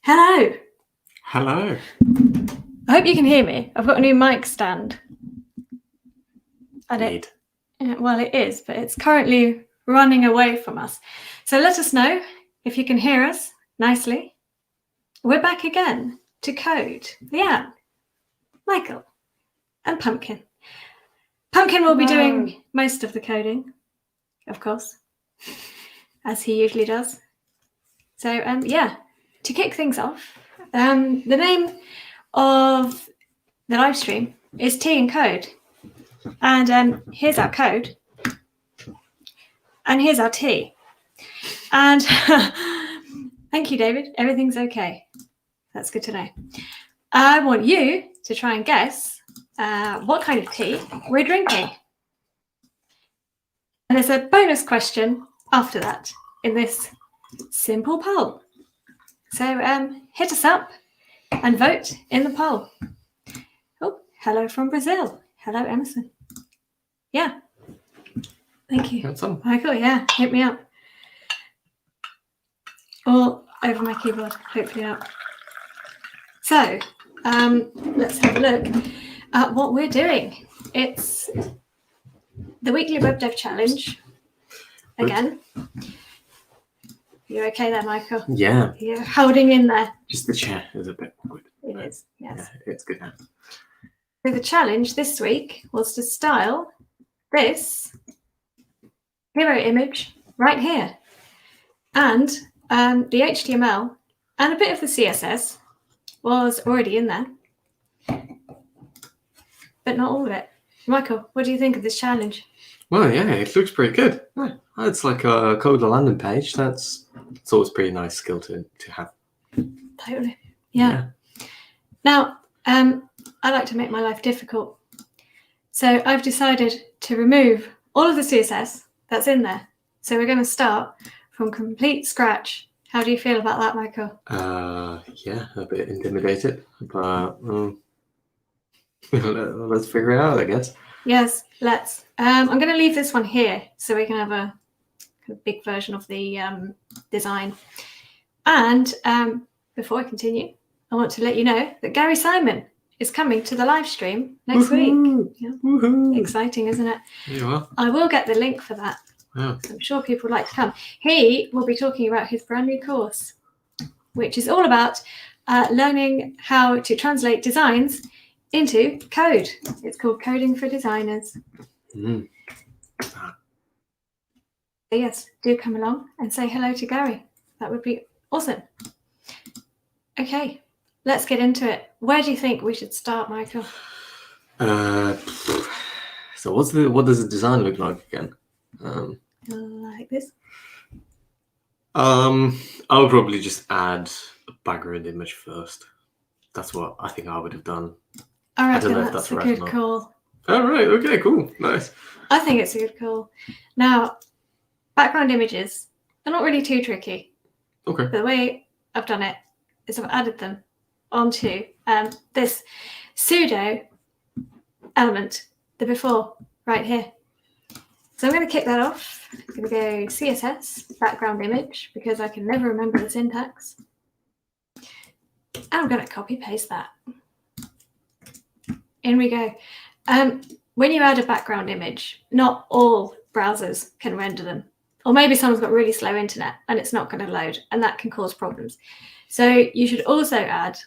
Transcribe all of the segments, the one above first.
Hello. Hello. I hope you can hear me. I've got a new mic stand. Neat. Well, it is, but it's currently running away from us. So let us know if you can hear us nicely. We're back again to code. Leanne, Michael, and Pumpkin. Pumpkin will be doing most of the coding, of course, as he usually does. So, yeah, to kick things off, the name of the live stream is Tea and Code. And here's our code. And here's our tea. And thank you, David. Everything's okay. That's good to know. I want you to try and guess what kind of tea we're drinking. And there's a bonus question after that in this simple poll. So hit us up and vote in the poll. Oh, hello from Brazil. Hello, Emerson. Yeah. Thank you. Handsome. Michael, yeah, hit me up. All over my keyboard, hopefully not. So, let's have a look at what we're doing. It's the weekly web dev challenge. Again. You okay there, Michael? Yeah. You're holding in there. Just the chair is a bit awkward. It is, yes. Yeah, it's good now. So the challenge this week was to style this hero image right here. And the HTML and a bit of the CSS was already in there, but not all of it. Michael, what do you think of this challenge? Well, yeah, it looks pretty good. Yeah, it's like a code a landing page. It's always a pretty nice skill to have. Totally. Yeah. Now, I like to make my life difficult. So I've decided to remove all of the CSS that's in there. So we're going to start from complete scratch. How do you feel about that, Michael? Yeah, a bit intimidated, but let's figure it out, I guess. Yes, let's. I'm going to leave this one here so we can have a big version of the design. And before I continue, I want to let you know that Gary Simon is coming to the live stream next week. Yeah. Woohoo. Exciting, isn't it? Yeah. I will get the link for that. Yeah. I'm sure people would like to come. He will be talking about his brand new course, which is all about learning how to translate designs into code. It's called Coding for Designers. Mm. So yes, do come along and say hello to Gary. That would be awesome. Okay, let's get into it. Where do you think we should start, Michael? So what does the design look like again? Like this. I'll probably just add a background image first. That's what I think I would have done. I reckon don't know if that's that's a right good or not. call. All right. Okay. Cool. Nice. I think it's a good call. Now, background images are not really too tricky. Okay. The way I've done it is I've added them onto this pseudo element, the before, right here. So I'm going to kick that off. I'm going to go CSS, background image, because I can never remember the syntax. And I'm going to copy paste that. In we go. When you add a background image, not all browsers can render them. Or maybe someone's got really slow internet and it's not going to load, and that can cause problems. So you should also add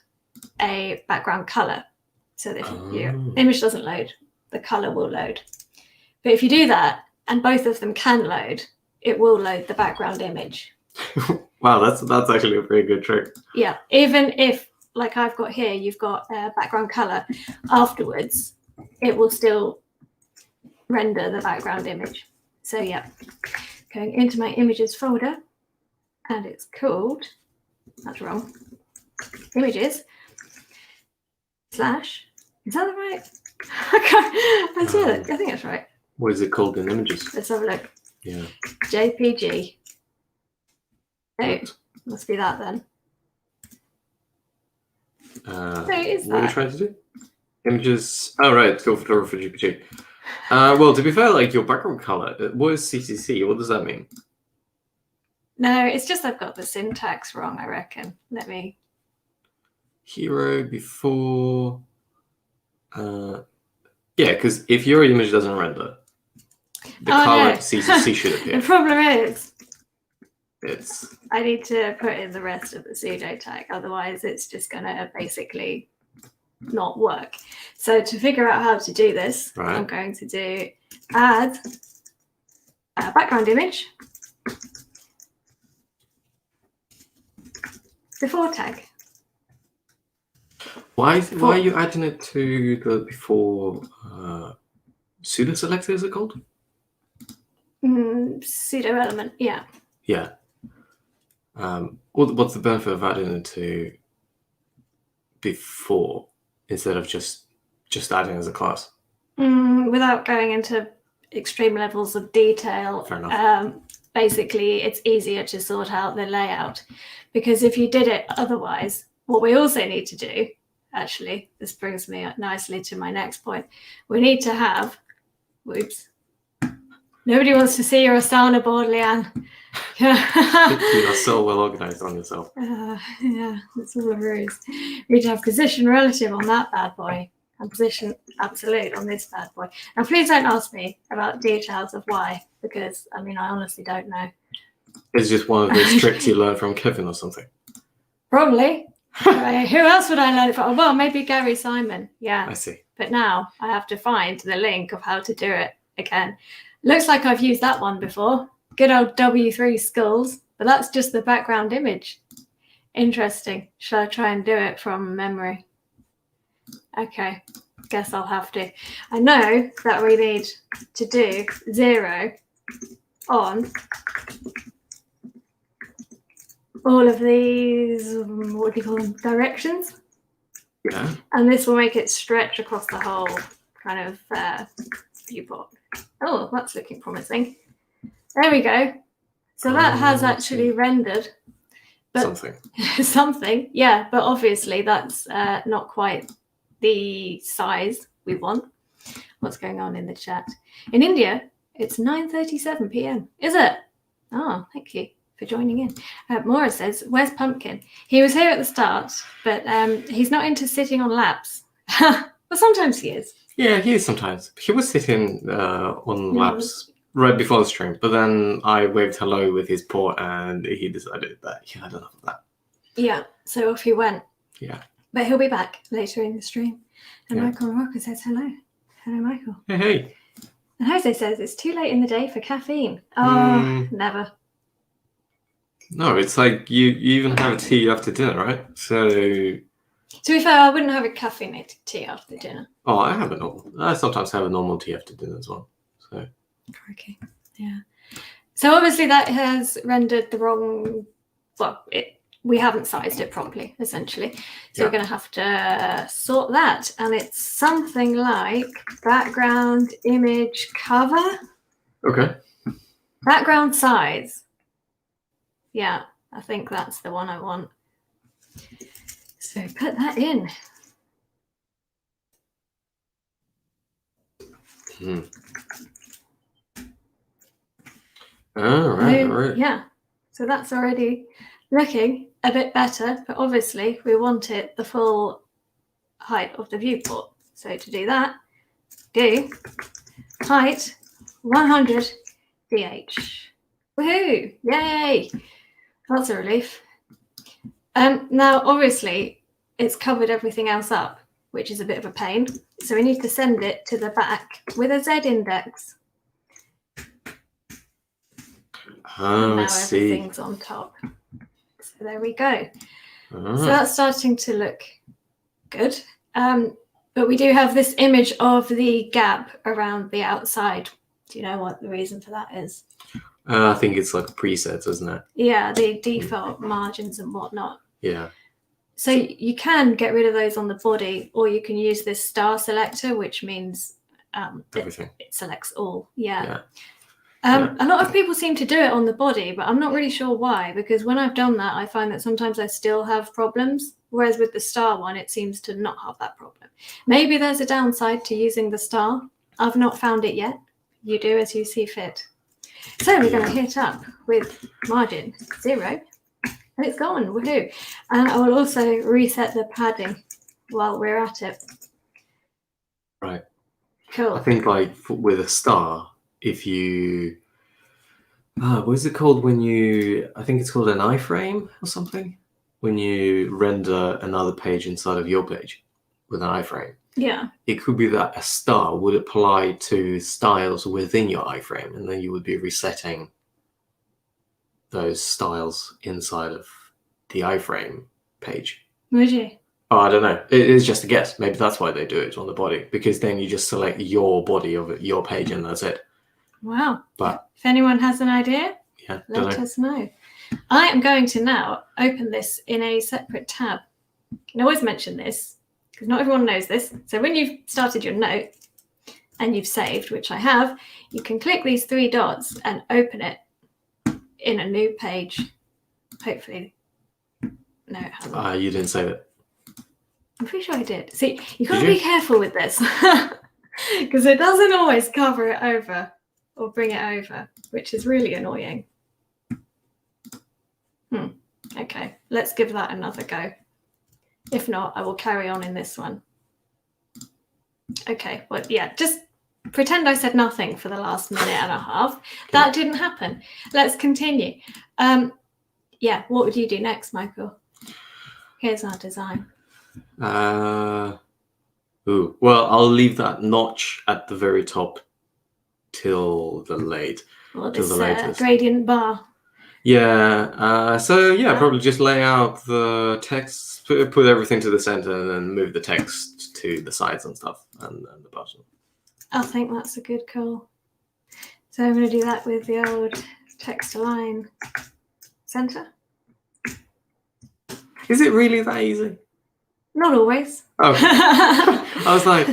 a background color so that if your image doesn't load, the color will load. But if you do that and both of them can load, it will load the background image. Wow, that's actually a pretty good trick. Yeah, even if, like I've got here, you've got a background color afterwards, it will still render the background image. So yeah, going into my images folder, and it's called, that's wrong, images / is that right? I think that's right. What is it called in images? Let's have a look. Yeah. JPG. Oh, must be that then. So is what are you that? trying to do? Images. Oh, right. Go for JPG. Well, to be fair, like your background color, what is CCC? What does that mean? No, it's just I've got the syntax wrong, I reckon. Let me hero before. Yeah, because if your image doesn't render, the color CCC should appear. The problem is, It's I need to put in the rest of the pseudo tag, otherwise it's just going to basically not work. So to figure out how to do this, right. I'm going to do add a background image before tag. Why are you adding it to the before pseudo selector? Is it called? Pseudo element, yeah. Yeah. What's the benefit of adding it to before instead of just adding as a class? Without going into extreme levels of detail, Fair enough. Basically it's easier to sort out the layout, because if you did it otherwise, what we also need to do, actually, this brings me nicely to my next point, we need to have, whoops, nobody wants to see your Asana board, Leanne. You are so well organized on yourself. Yeah, it's all a ruse. We need to have position relative on that bad boy and position absolute on this bad boy. Now, please don't ask me about details of why, because I honestly don't know. It's just one of those tricks you learned from Kevin or something. Probably. Right. Who else would I learn it from? Well, maybe Gary Simon. Yeah. I see. But now I have to find the link of how to do it again. Looks like I've used that one before. Good old W3 Skulls, but that's just the background image. Interesting. Shall I try and do it from memory? Okay, guess I'll have to. I know that we need to do 0 on all of these, what do you call them, directions? Yeah. And this will make it stretch across the whole kind of viewport. Oh, that's looking promising. There we go. So that has actually rendered. But something, yeah, but obviously that's not quite the size we want. What's going on in the chat? In India, it's 9:37 p.m. Is it? Oh, thank you for joining in. Maura says, where's Pumpkin? He was here at the start, but he's not into sitting on laps. But sometimes he is. Yeah, he is sometimes. He was sitting on laps right before the stream, but then I waved hello with his paw and he decided that he had enough of that. Yeah, so off he went. Yeah. But he'll be back later in the stream. And Michael Rocco says hello. Hello, Michael. Hey. And Jose says it's too late in the day for caffeine. Oh, never. No, it's like you even have a tea after dinner, right? So. To be fair, I wouldn't have a caffeinated tea after dinner. Oh, I sometimes have a normal tea after dinner as well. So. Okay. Yeah. So obviously that has rendered the wrong. Well, we haven't sized it properly, essentially. So we're going to have to sort that. And it's something like background image cover. Okay. Background size. Yeah, I think that's the one I want. So put that in. All right. Yeah. So that's already looking a bit better, but obviously we want it the full height of the viewport. So to do that, do height 100 dh. Woohoo! Yay! That's a relief. Now, obviously, it's covered everything else up, which is a bit of a pain. So we need to send it to the back with a Z index. Oh, now I see. Everything's on top. So there we go. So that's starting to look good. But we do have this image of the gap around the outside. Do you know what the reason for that is? I think it's like presets, isn't it? Yeah, the default margins and whatnot. Yeah. So you can get rid of those on the body, or you can use this star selector, which means everything. It selects all. Yeah. A lot of people seem to do it on the body, but I'm not really sure why, because when I've done that, I find that sometimes I still have problems, whereas with the star one, it seems to not have that problem. Maybe there's a downside to using the star. I've not found it yet. You do as you see fit. So we're going to hit up with margin 0 And it's gone, woohoo. And I will also reset the padding while we're at it. Right. Cool. I think like with a star, if you, what is it called when you, I think it's called an iframe or something, when you render another page inside of your page with an iframe. Yeah. It could be that a star would apply to styles within your iframe, and then you would be resetting those styles inside of the iframe page. Would you? Oh, I don't know. It is just a guess. Maybe that's why they do it on the body, because then you just select your body of it, your page, and that's it. Wow. But if anyone has an idea, yeah, let us know. I am going to now open this in a separate tab. I always mention this because not everyone knows this. So when you've started your note and you've saved, which I have, you can click these three dots and open it in a new page. Hopefully. No, it hasn't. You didn't save it. I'm pretty sure I did. See, you've got to be careful with this because it doesn't always cover it over or bring it over, which is really annoying. Okay, let's give that another go. If not, I will carry on in this one. Okay, well, yeah, just pretend I said nothing for the last minute and a half. Okay. That didn't happen. Let's continue. Yeah, what would you do next, Michael? Here's our design. Well, I'll leave that notch at the very top till the latest. Gradient bar. Yeah. So yeah, probably just lay out the text, put everything to the center, and then move the text to the sides and stuff, and the bottom. I think that's a good call. So I'm going to do that with the old text align center. Is it really that easy? Not always. Oh, I was like,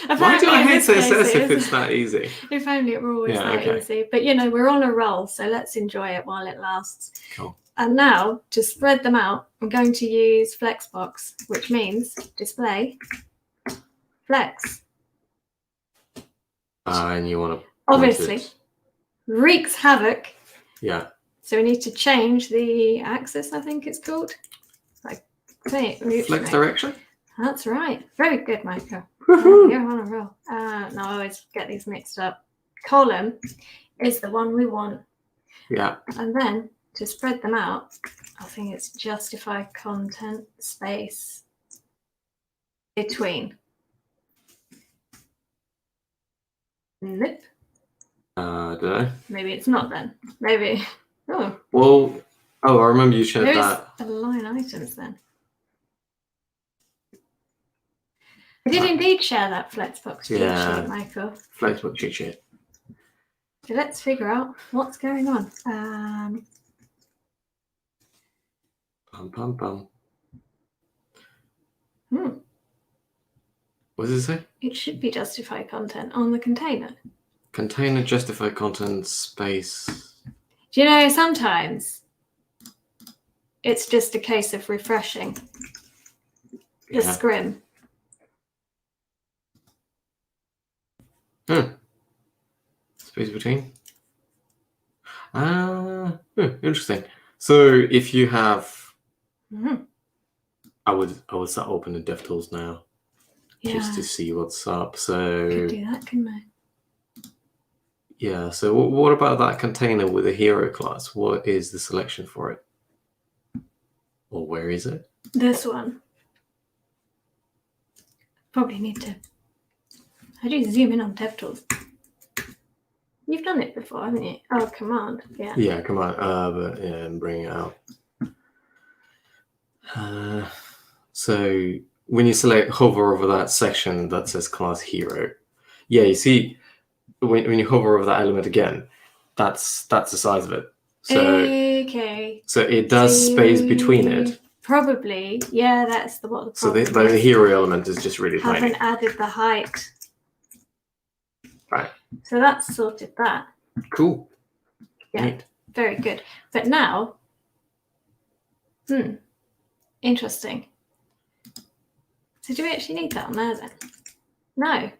why do I hate CSS if it's that easy? If only it were always easy. But you know, we're on a roll, so let's enjoy it while it lasts. Cool. And now, to spread them out, I'm going to use Flexbox, which means display, flex. And you want to obviously wreaks havoc. Yeah. So we need to change the axis, I think it's called. Flex direction? That's right. Very good, Michael. You're on a roll. No, I always get these mixed up. Column is the one we want. Yeah. And then to spread them out, I think it's justify content space between. Nope. I don't know. Maybe it's not then. Maybe. Oh. Well, I remember you shared that. There's line items then. I did indeed share that Flexbox cheat sheet, Michael. Flexbox cheat sheet. So let's figure out what's going on. What does it say? It should be justify content on the container. Container justify content space. Do you know, sometimes it's just a case of refreshing the scrim. Space between. Interesting. So if you have, I would start opening DevTools now, just to see what's up. So could do that, couldn't I? Yeah. So what about that container with a hero class? What is the selection for it? Or where is it? This one. Probably need to. How do you zoom in on DevTools? You've done it before, haven't you? Oh, command. Yeah. Yeah, command. But yeah, and bring it out. So when you hover over that section that says class hero, yeah, you see when you hover over that element again, that's the size of it. So okay. So it does space between it. Probably, yeah. That's what the So problem the hero element is just really tiny. Haven't added the height. Right. So that's sorted that. Cool. Yeah. Neat. Very good. But now, interesting. So do we actually need that on there then? No.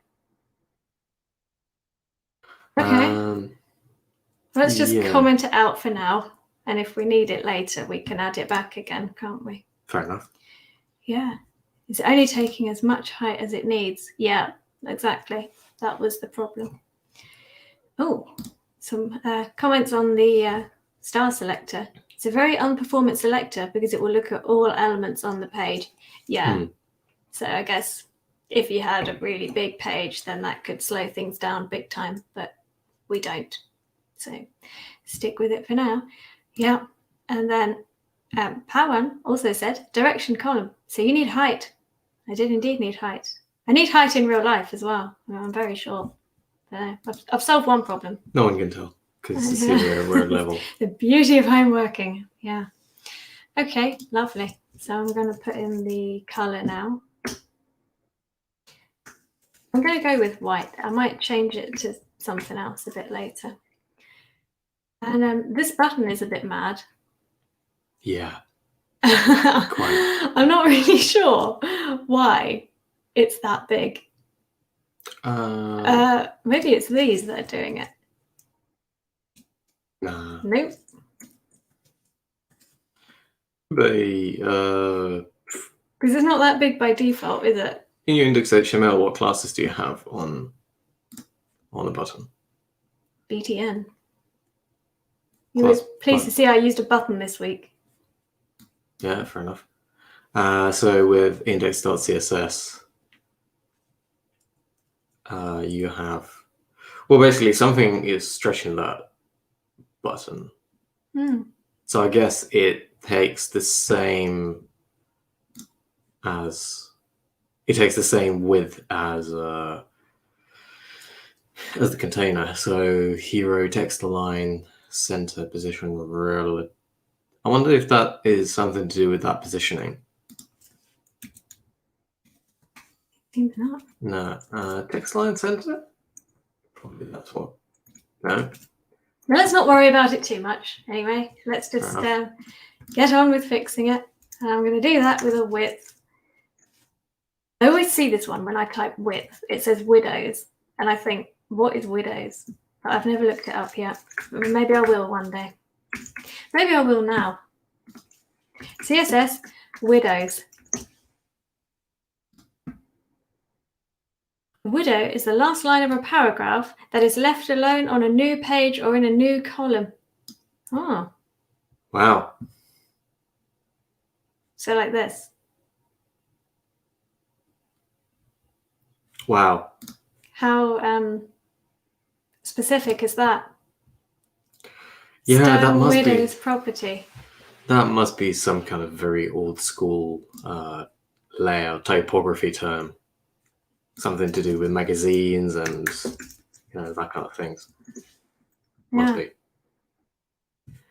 Okay. Let's just comment it out for now. And if we need it later, we can add it back again, can't we? Fair enough. Yeah. Is it only taking as much height as it needs? Yeah, exactly. That was the problem. Oh, some comments on the star selector. It's a very unperformant selector because it will look at all elements on the page. Yeah. So I guess if you had a really big page, then that could slow things down big time, but we don't. So stick with it for now. Yeah. And then Pawan also said direction column. So you need height. I did indeed need height. I need height in real life as well. I'm very short. I've solved one problem. No one can tell because it's we're at level. The beauty of home working. Yeah. Okay, lovely. So I'm going to put in the color now. I'm going to go with white. I might change it to something else a bit later. And this button is a bit mad. Yeah. Quite. I'm not really sure why it's that big. Maybe it's these that are doing it. Nah. Nope. Because it's not that big by default, is it? In your index HTML, what classes do you have on a button? BTN. You were pleased to see I used a button this week. Yeah, fair enough. So with index.css, you have, well, basically something is stretching that button. So I guess it takes the same width as the container. So hero, text align, center, position, relative. I wonder if that is something to do with that positioning. Seems not. No. Text align center? Probably that's what. No. Let's not worry about it too much. Anyway, let's just get on with fixing it. And I'm going to do that with a width. I always see this one when I type width. It says widows. And I think, what is widows? But I've never looked it up yet. Maybe I will one day. Maybe I will now. CSS, widows. Widow is the last line of a paragraph that is left alone on a new page or in a new column. Oh. Wow. So like this. Wow. How specific is that? Yeah, that must widow's property. That must be some kind of very old school layout typography term. Something to do with magazines and that kind of things. Must be.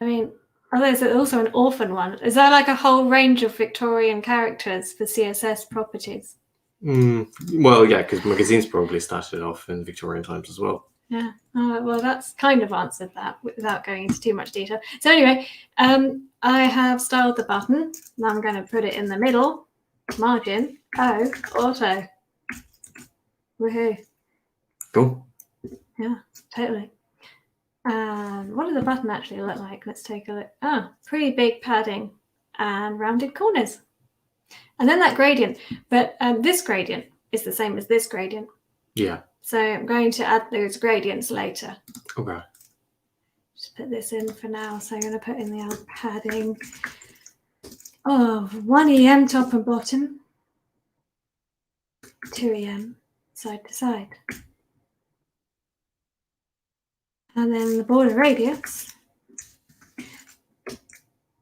I mean, there's also an orphan one. Is there like a whole range of Victorian characters for CSS properties? Well, yeah, because magazines probably started off in Victorian times as well. Yeah. Well, that's kind of answered that without going into too much detail. So anyway, I have styled the button. Now I'm going to put it in the middle. Margin. Oh, auto. Woohoo. Cool. Yeah, totally. What does the button actually look like? Let's take a look. Oh, pretty big padding and rounded corners. And then that gradient. But this gradient is the same as this gradient. Yeah. So I'm going to add those gradients later. Okay. Just put this in for now. So I'm going to put in the padding of 1 EM top and bottom, 2 EM side to side. And then the border radius,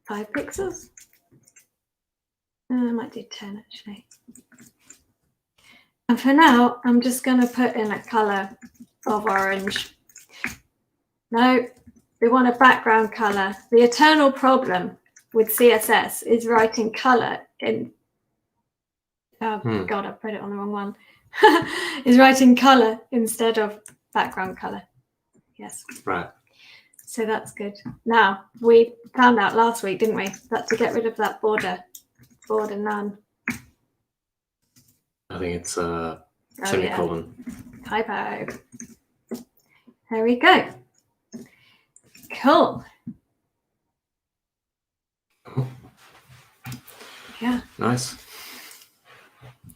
5 pixels. I might do 10 actually. And for now, I'm just going to put in a color of orange. No, we want a background color. The eternal problem with CSS is writing color in. Oh God, I put it on the wrong one. Is writing color instead of background color. Yes. Right. So that's good. Now, we found out last week, didn't we, that to get rid of that border none. I think it's semicolon. Yeah. Typo. There we go. Cool. Yeah. Nice.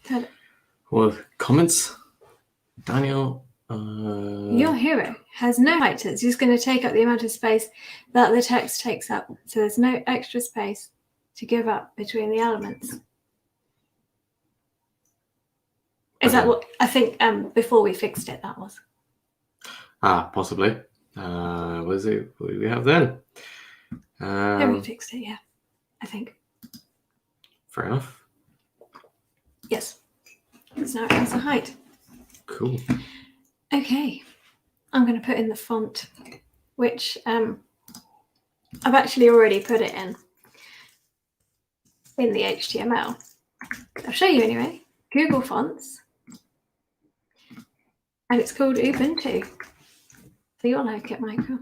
So Well, comments? Daniel? your hero has no height. It's just going to take up the amount of space that the text takes up. So there's no extra space to give up between the elements. Is that what I think before we fixed it, that was? Possibly. What is it? What do we have then? Yeah, we fixed it, yeah. I think. Fair enough. Yes. It's now it has a height. Cool. Okay. I'm going to put in the font, which I've actually already put it in the HTML. I'll show you anyway. Google Fonts. And it's called Ubuntu. So you'll like it, Michael.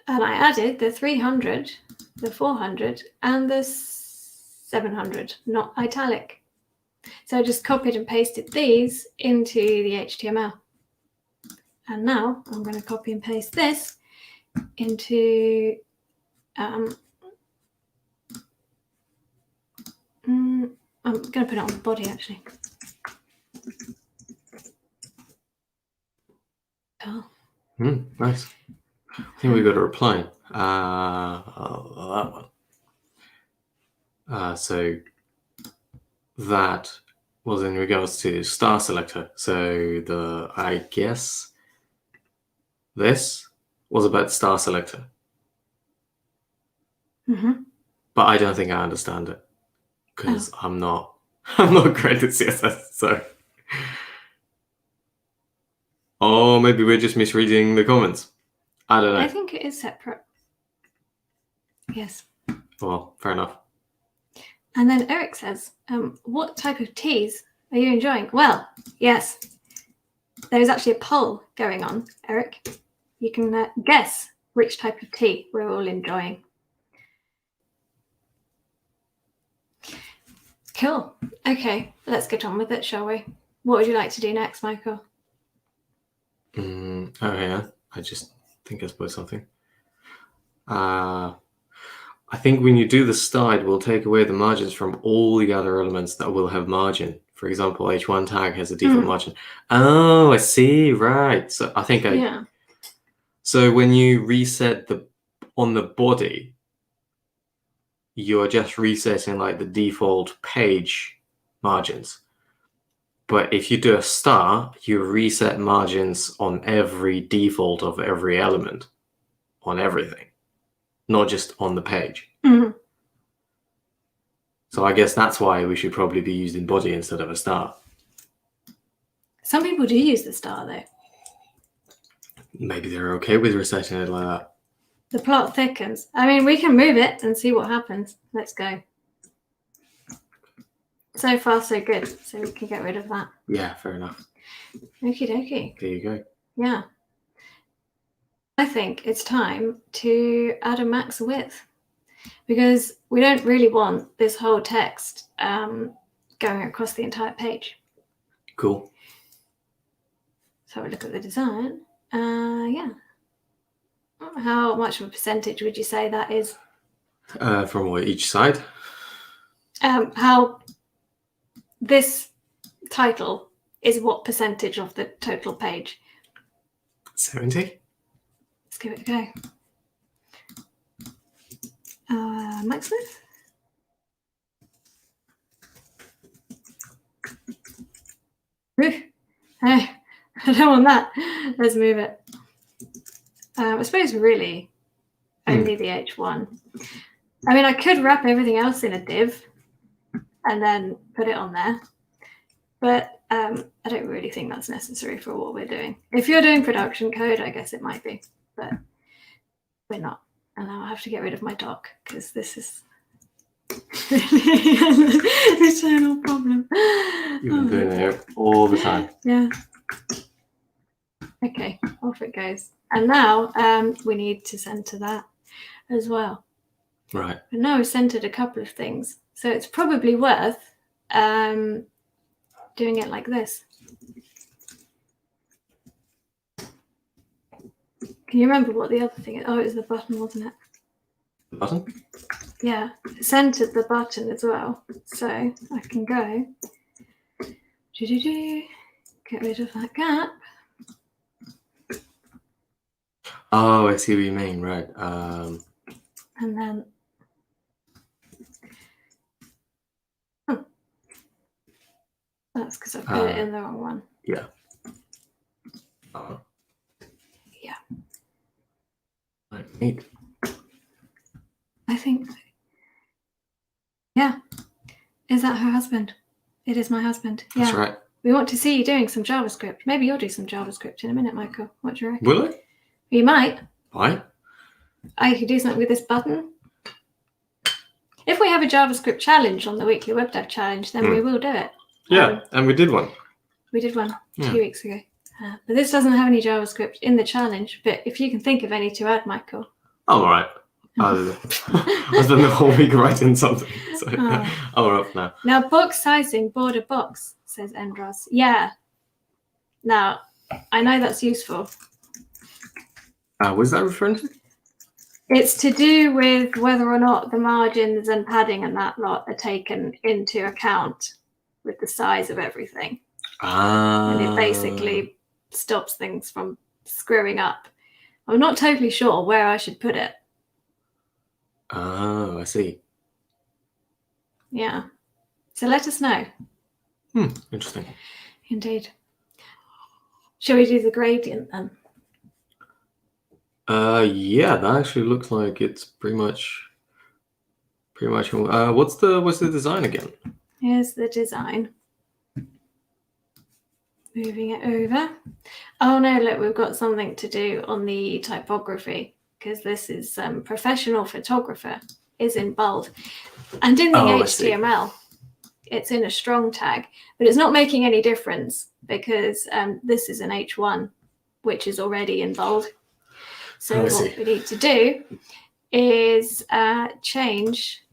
And I added the 300, the 400, and the 700, not italic. So I just copied and pasted these into the HTML. And now I'm going to copy and paste this into I'm going to put it on the body actually. Oh. Nice. I think we got a reply. That one. So that was in regards to star selector. So I guess this was about star selector. Mm-hmm. But I don't think I understand it because I'm not great at CSS. So, or maybe we're just misreading the comments. I don't know. I think it is separate. Yes. Well, fair enough. And then Eric says, what type of teas are you enjoying? Well, yes, there's actually a poll going on, Eric. You can guess which type of tea we're all enjoying. Cool. Okay, let's get on with it, shall we? What would you like to do next, Michael? Oh, yeah. I just think I spoke something. I think when you do the star, it will take away the margins from all the other elements that will have margin. For example, H1 tag has a default margin. Oh, I see. Right. So I think Yeah. So when you reset on the body, you're just resetting like the default page margins. But if you do a star, you reset margins on every default of every element, on everything, not just on the page. Mm-hmm. So I guess that's why we should probably be using body instead of a star. Some people do use the star though. Maybe they're okay with resetting it like that. The plot thickens. I mean, we can move it and see what happens. Let's go. So far, so good. So we can get rid of that. Yeah, fair enough. Okie dokie. There you go. Yeah. I think it's time to add a max width because we don't really want this whole text going across the entire page. Cool. So we look at the design. Yeah. How much of a percentage would you say that is? From what, each side? How this title is what percentage of the total page? 70? Let's give it a go. Max width? I don't want that. Let's move it. I suppose really only the H1. I mean, I could wrap everything else in a div and then put it on there. But I don't really think that's necessary for what we're doing. If you're doing production code, I guess it might be. But we're not. And now I have to get rid of my doc because this is really an eternal problem. You've been doing it all the time. Yeah. Okay, off it goes. And now we need to center that as well. Right. But now we've centered a couple of things. So it's probably worth doing it like this. Can you remember what the other thing is? Oh, it was the button, wasn't it? The button? Yeah, centered the button as well. So I can go, get rid of that gap. Oh, I see what you mean, right. And then, that's because I put it in the wrong one. Yeah. Yeah. Neat. I think, yeah. Is that her husband? It is my husband. Yeah. That's right. We want to see you doing some JavaScript. Maybe you'll do some JavaScript in a minute, Michael. What do you reckon? Will it? You might. Why? I could do something with this button. If we have a JavaScript challenge on the weekly web dev challenge, then we will do it. Yeah, and we did one. We did one 2 weeks ago. But this doesn't have any JavaScript in the challenge. But if you can think of any to add, Michael. Oh, all right. I spent the whole week writing something. So I'm up now. Now, box sizing, border box, says Endros. Yeah. Now, I know that's useful. Was that referring to? It's to do with whether or not the margins and padding and that lot are taken into account with the size of everything. And it basically stops things from screwing up. I'm not totally sure where I should put it. Oh, I see. Yeah. So let us know. Interesting. Indeed. Shall we do the gradient then? Yeah, that actually looks like it's pretty much. What's the design again? Here's the design. Moving it over. Oh no, look, we've got something to do on the typography because this is professional photographer is in bold. And in the HTML, it's in a strong tag, but it's not making any difference because this is an H1, which is already in bold. So what we need to do is change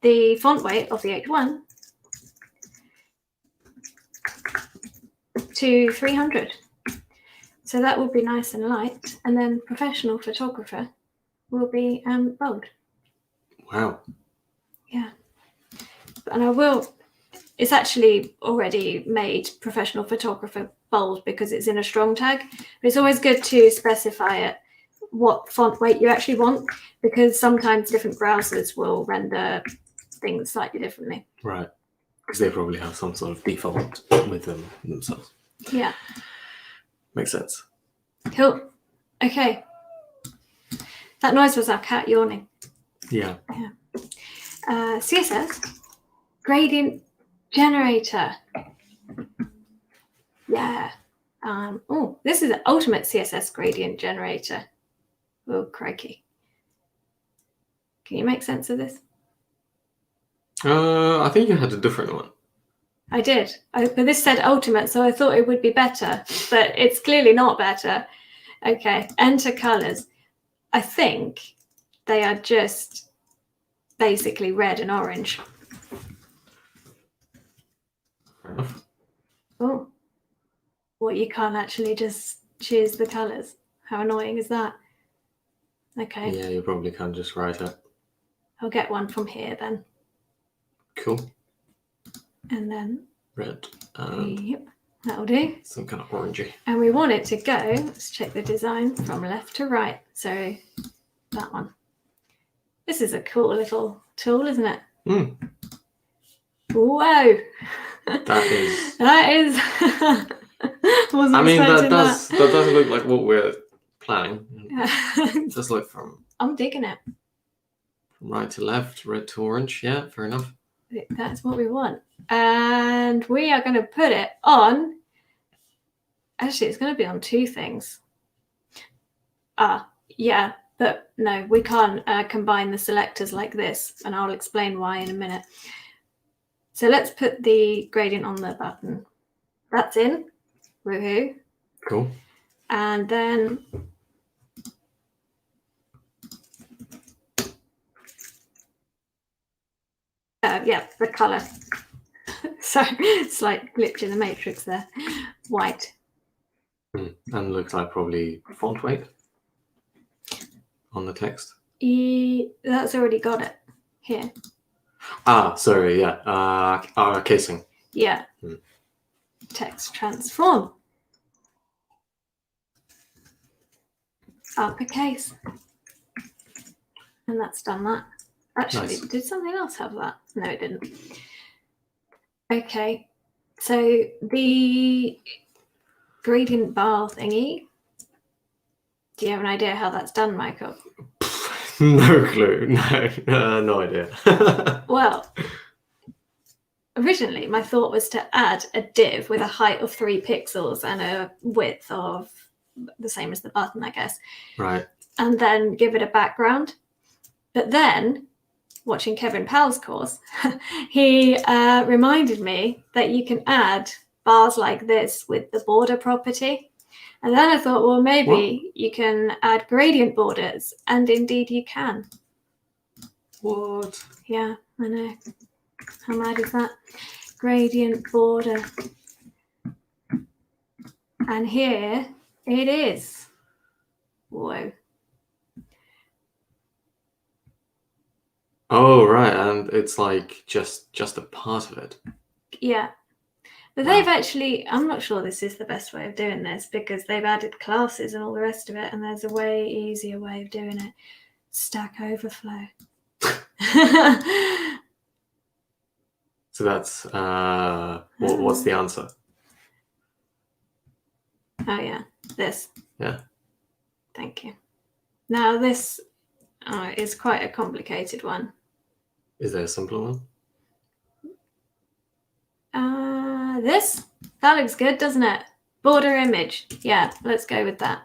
the font weight of the H1 to 300. So that will be nice and light, and then professional photographer will be bold. Wow. Yeah. And I will, it's actually already made professional photographer bold because it's in a strong tag, but it's always good to specify it what font weight you actually want, because sometimes different browsers will render things slightly differently. Right. Because they probably have some sort of default with them themselves. Yeah. Makes sense. Cool. Okay. That noise was our cat yawning. Yeah. CSS, gradient generator. Yeah. Oh, this is an ultimate CSS gradient generator. Oh, crikey. Can you make sense of this? I think you had a different one. I did, but this said ultimate, so I thought it would be better, but it's clearly not better. Okay, enter colors. I think they are just basically red and orange. Oh, well, you can't actually just choose the colors. How annoying is that? Okay. Yeah, you probably can't just write it. I'll get one from here then. Cool. And then red. And yep, that'll do. some kind of orangey. And we want it to go, let's check the design, from left to right. So that one. This is a cool little tool, isn't it? Whoa. That is. That is. I mean, that doesn't look like what we're planning. Just look from. I'm digging it. From right to left, red to orange. Yeah, fair enough. That's what we want. And we are going to put it on. Actually, it's going to be on two things. Yeah, but no, we can't combine the selectors like this, and I'll explain why in a minute. So let's put the gradient on the button. That's in. Woohoo. Cool. And then yeah, the color. So slight glitch in the matrix there. White. And looks like probably font weight on the text. That's already got it here. Ah, sorry, yeah. Casing. Yeah. Text transform. Uppercase. And that's done that. Actually, Nice. Did something else have that? No, it didn't. Okay. So the gradient bar thingy. Do you have an idea how that's done, Michael? No clue. No, no idea. Well, originally my thought was to add a div with a height of 3 pixels and a width of the same as the button, I guess. Right. And then give it a background. But then, watching Kevin Powell's course, he reminded me that you can add bars like this with the border property. And then I thought, well, maybe you can add gradient borders. And indeed you can. What? Yeah, I know. How mad is that? Gradient border. And here it is. Whoa. Oh, right, and it's like just a part of it. Yeah. But Wow. they've actually, I'm not sure this is the best way of doing this because they've added classes and all the rest of it, and there's a way easier way of doing it. Stack Overflow. So that's what's the answer? Oh yeah, this. Yeah. Thank you. Now this is quite a complicated one. Is there a simpler one? This? That looks good, doesn't it? Border image. Yeah, let's go with that.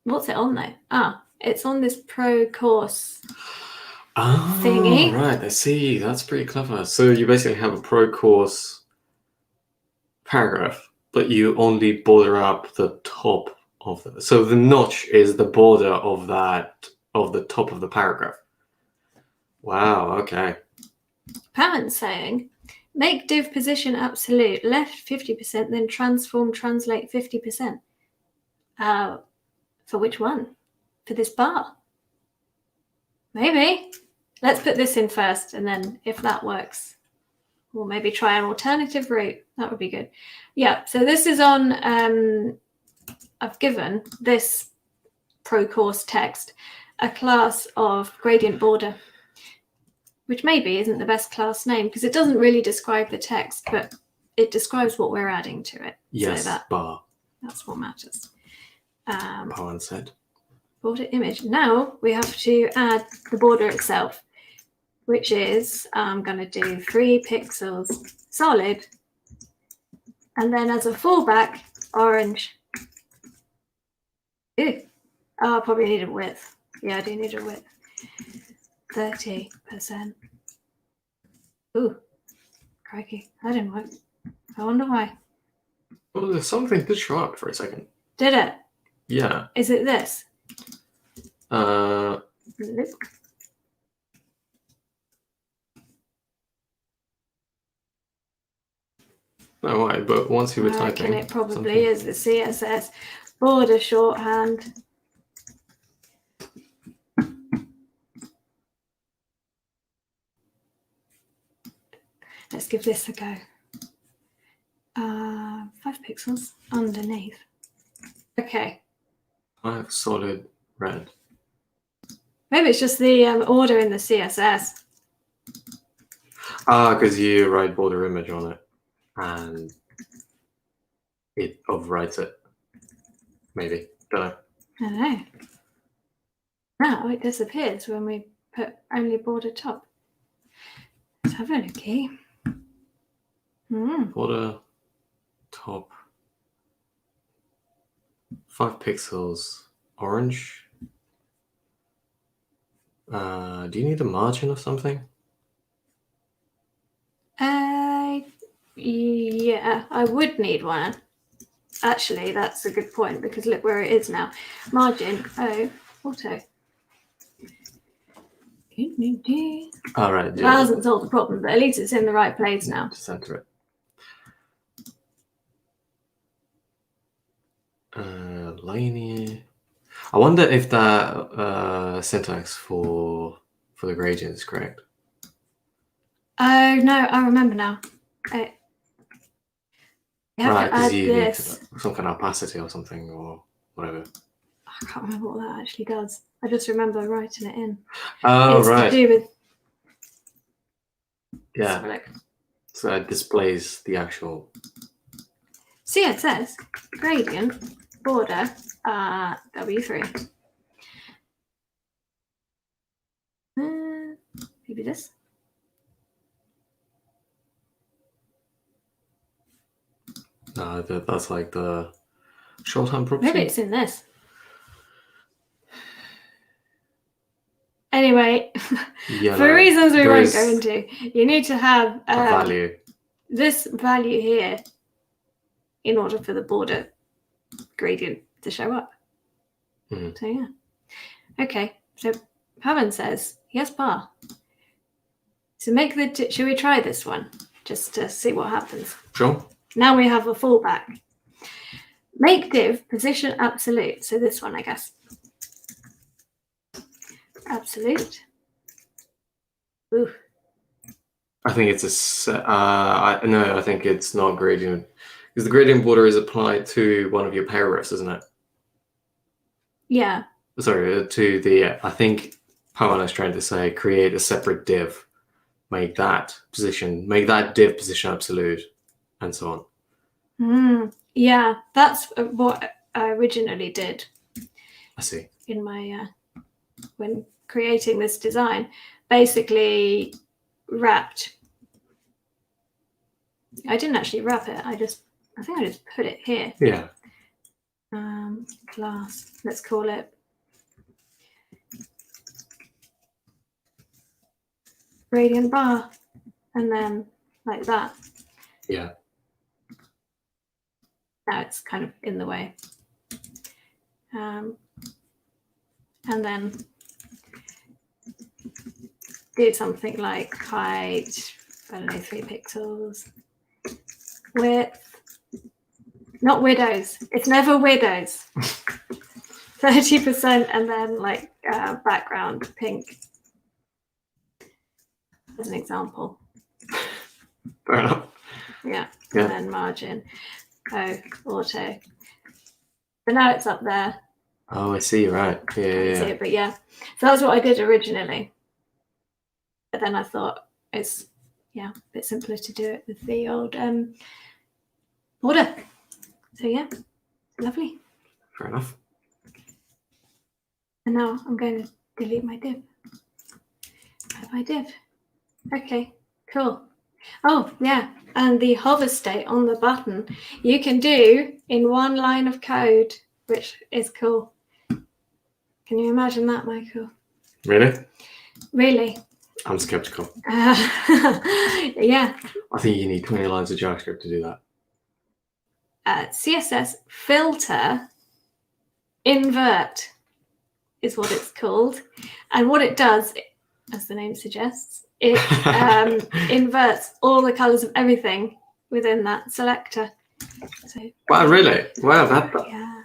What's it on though? Ah, it's on this pro course thingy. Right, I see. That's pretty clever. So you basically have a pro course paragraph, but you only border up the top of it. So the notch is the border of the top of the paragraph. Wow, okay. Pattern's saying, make div position absolute, left 50%, then transform translate 50%. For which one? For this bar? Maybe. Let's put this in first, and then if that works, we'll maybe try an alternative route. That would be good. Yeah, so this is on, I've given this pro course text a class of gradient border, which maybe isn't the best class name because it doesn't really describe the text, but it describes what we're adding to it. Yes, so bar. That's what matters. Power and set. Border image. Now we have to add the border itself, which is, I'm going to do 3 pixels solid, and then as a fallback, orange. Ew. Oh, I probably need a width. Yeah, I do need a width. 30%. Ooh, crikey, that didn't work. I wonder why. Well, there's something did show up for a second. Did it? Yeah. Is it this? Nope. No, why? But once you were typing, it probably is the CSS border shorthand. Let's give this a go. 5 pixels underneath. Okay. 5 solid red. Maybe it's just the order in the CSS. Because you write border image on it, and it overwrites it. Maybe. Don't know. I don't know. Now it disappears when we put only border top. Let's have a looky. Border top 5 pixels orange. Do you need a margin of something? Yeah, I would need one. Actually, that's a good point because look where it is now. Margin, auto. All right. That hasn't solved the problem, but at least it's in the right place now. Center it. Linear. I wonder if that syntax for the gradient is correct. Oh no, I remember now. You have Right, to because add you this. need some kind of opacity or something or whatever. I can't remember what that actually does. I just remember writing it in. Oh, It's right. to do with. Yeah. So it displays the actual. CSS gradient border W3. Maybe this. No, that's like the shorthand property. Maybe it's in this. Anyway, for reasons we won't go into, you need to have a value. This value here in order for the border gradient to show up. Mm-hmm. So yeah. Okay, so Pavan says, yes, bar. So make the, should we try this one? Just to see what happens. Sure. Now we have a fallback. Make div position absolute. So this one, I guess. Absolute. Ooh. I think it's no, I think it's not gradient. Because the gradient border is applied to one of your paragraphs, isn't it? Yeah. Sorry, to the, I think Pavan is trying to say create a separate div, make that div position absolute, and so on. Yeah, that's what I originally did. I see. In my, when creating this design, basically wrapped. I didn't actually wrap it. I think I just put it here. Yeah. Class. Let's call it gradient bar, and then like that. Yeah. Now it's kind of in the way. And then do something like height, I don't know, 3 pixels. Width. Not widows. It's never widows. 30%, and then like background pink. As an example. Fair enough. Yeah. And then margin. Oh, auto. So now it's up there. Oh, I see. Right. Yeah. See it, but yeah. So that's what I did originally. But then I thought it's a bit simpler to do it with the old border. So yeah, lovely. Fair enough. And now I'm going to delete my div. Have my div. Okay, cool. Oh yeah, and the hover state on the button you can do in one line of code, which is cool. Can you imagine that, Michael? Really? Really? I'm skeptical. Yeah. I think you need 20 lines of JavaScript to do that. CSS filter invert is what it's called. And what it does, as the name suggests, it inverts all the colors of everything within that selector. So, wow, really? Wow, that. Yeah.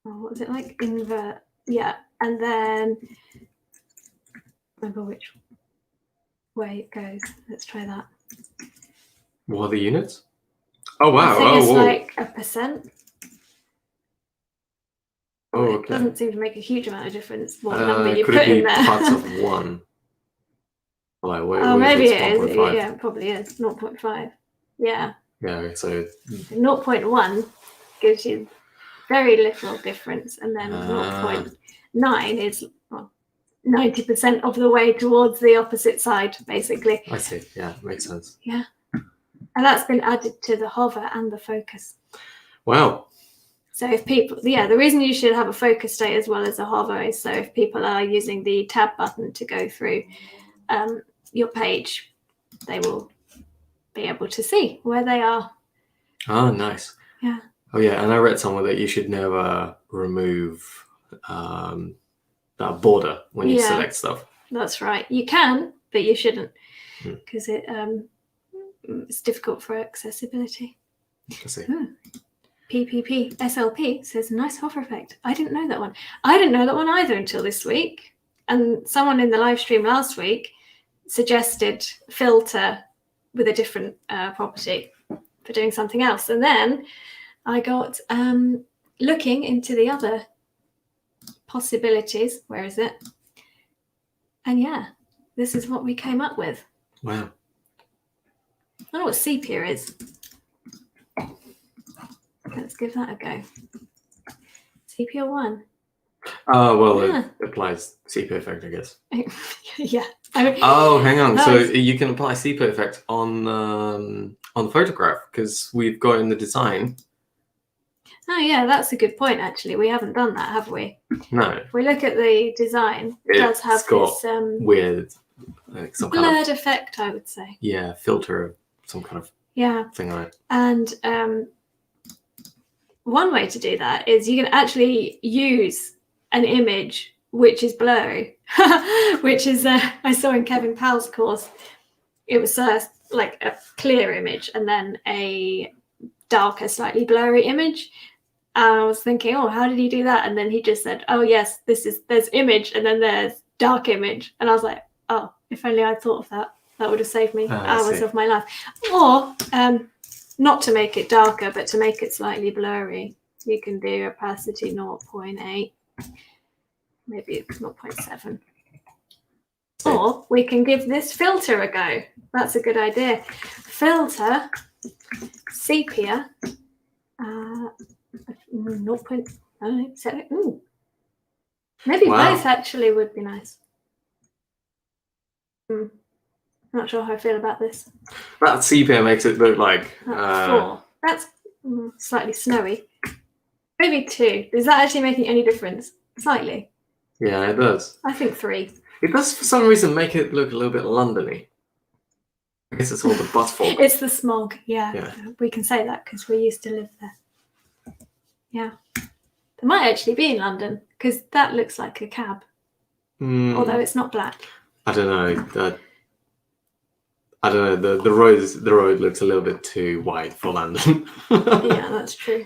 Oh, what was it like? Invert. Yeah. And then, remember which way it goes. Let's try that. What are the units? Oh, wow. I think it's like 1%. Oh, It okay. doesn't seem to make a huge amount of difference what number you put it be in there. parts of 1? Like, maybe it is. 1.5? Yeah, it probably is. 0.5. Yeah. Yeah, so 0.1 gives you very little difference, and then 0.9 is 90% of the way towards the opposite side, basically. I see. Yeah, makes sense. Yeah. And that's been added to the hover and the focus. Wow. So if people, the reason you should have a focus state as well as a hover is so if people are using the tab button to go through your page, they will be able to see where they are. Oh, nice. Yeah. Oh, yeah, and I read somewhere that you should never remove that border when you select stuff. That's right. You can, but you shouldn't, because it's difficult for accessibility. I see. PPP SLP says nice hover effect. I didn't know that one. I didn't know that one either until this week. And someone in the live stream last week suggested filter with a different property for doing something else. And then I got looking into the other possibilities. Where is it? And yeah, this is what we came up with. Wow. I don't know what sepia is. Let's give that a go. Sepia 1. Oh, well, Yeah. it applies sepia effect, I guess. Yeah. Oh, hang on. That So was- you can apply sepia effect on the photograph because we've got in the design. Oh, yeah, that's a good point, actually. We haven't done that, have we? No, If we look at the design, it does have it's got this weird, like some blurred kind of effect, I would say. filter, some kind of Yeah. thing on it. And one way to do that is you can actually use an image which is blurry, which is, I saw in Kevin Powell's course, it was like a clear image and then a darker, slightly blurry image. And I was thinking, oh, how did he do that? And then he just said, oh, yes, there's image and then there's dark image. And I was like, oh, if only I thought of that. That would have saved me hours of my life. Or not to make it darker, but to make it slightly blurry. You can do opacity 0.8, maybe 0.7. Or we can give this filter a go. That's a good idea. Filter sepia 0.7. Ooh. Maybe both actually would be nice. Not sure how I feel about this. That sepia makes it look like 4. That's slightly snowy. Maybe 2. Is that actually making any difference? Slightly. Yeah, it does. I think 3. It does for some reason make it look a little bit London-y. I guess it's all the bus fog. It's the smog, yeah. We can say that because we used to live there. Yeah. It might actually be in London because that looks like a cab, although it's not black. I don't know. I don't know. The road looks a little bit too wide for London. Yeah, that's true.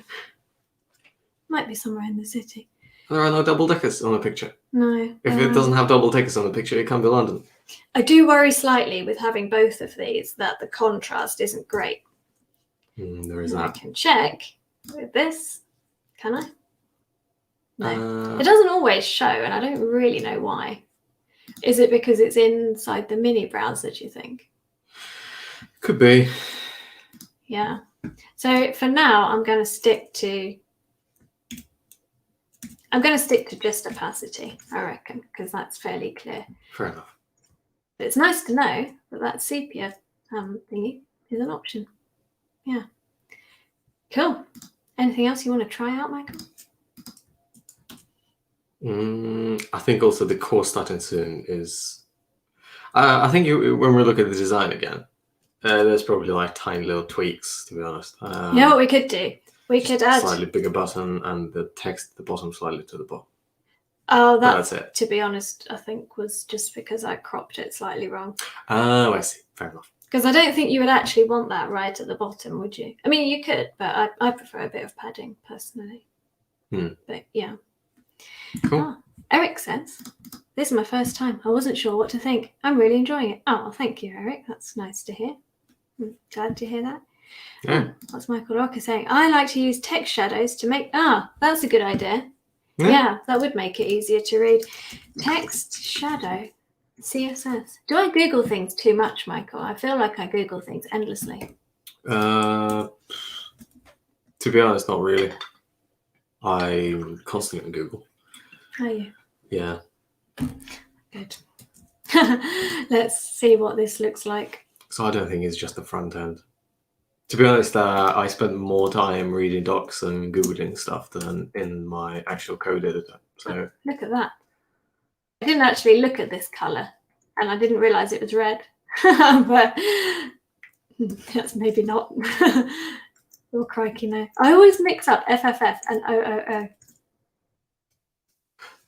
Might be somewhere in the city. There are no double deckers on the picture. No. If it doesn't have double deckers on the picture, it can't be London. I do worry slightly with having both of these that the contrast isn't great. There is I that. can check with this. Can I? No. It Uh, doesn't always show, and I don't really know why. Is it because it's inside the mini browser, do you think? could be. Yeah. So for now, I'm going to stick to just opacity, I reckon, because that's fairly clear. Fair enough. But it's nice to know that sepia thingy is an option. Yeah. Cool. Anything else you want to try out, Michael? I think also the course starting soon is. I think when we look at the design again, there's probably like tiny little tweaks, to be honest. You know what we could do? We could add slightly bigger button and the text at the bottom slightly to the bottom. Oh, That's it. To be honest, I think was just because I cropped it slightly wrong. Oh, I see. Fair enough. Because I don't think you would actually want that right at the bottom, would you? I mean, you could, but I prefer a bit of padding personally. But yeah. Cool. Oh, Eric says, this is my first time. I wasn't sure what to think. I'm really enjoying it. Oh, thank you, Eric. That's nice to hear. I'm glad to hear that. Yeah. What's Michael Rocker saying? I like to use text shadows to make... that's a good idea. Yeah, that would make it easier to read. Text shadow, CSS. Do I Google things too much, Michael? I feel like I Google things endlessly. To be honest, not really. I constantly Google. Are you? Yeah. Good. Let's see what this looks like. So I don't think it's just the front end. To be honest, I spend more time reading docs and Googling stuff than in my actual code editor. So Look at that. I didn't actually look at this colour and I didn't realise it was red. But that's maybe not. Oh, crikey, no. I always mix up FFF and OOO.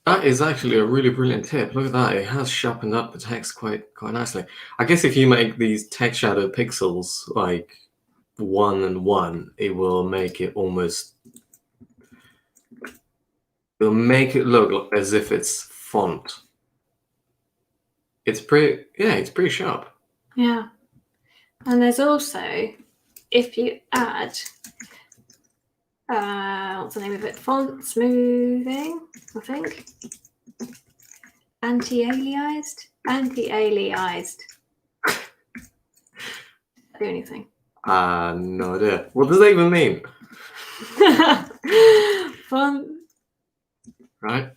that is actually a really brilliant tip. Look at that. It has sharpened up the text quite nicely. I guess if you make these text shadow pixels like 1 and 1, it will make it almost It'll make it look as if it's font. It's pretty sharp. Yeah. And there's also, if you add, what's the name of it? Font smoothing, I think. Anti-aliased. Do anything. No idea. What does that even mean? Font. Right?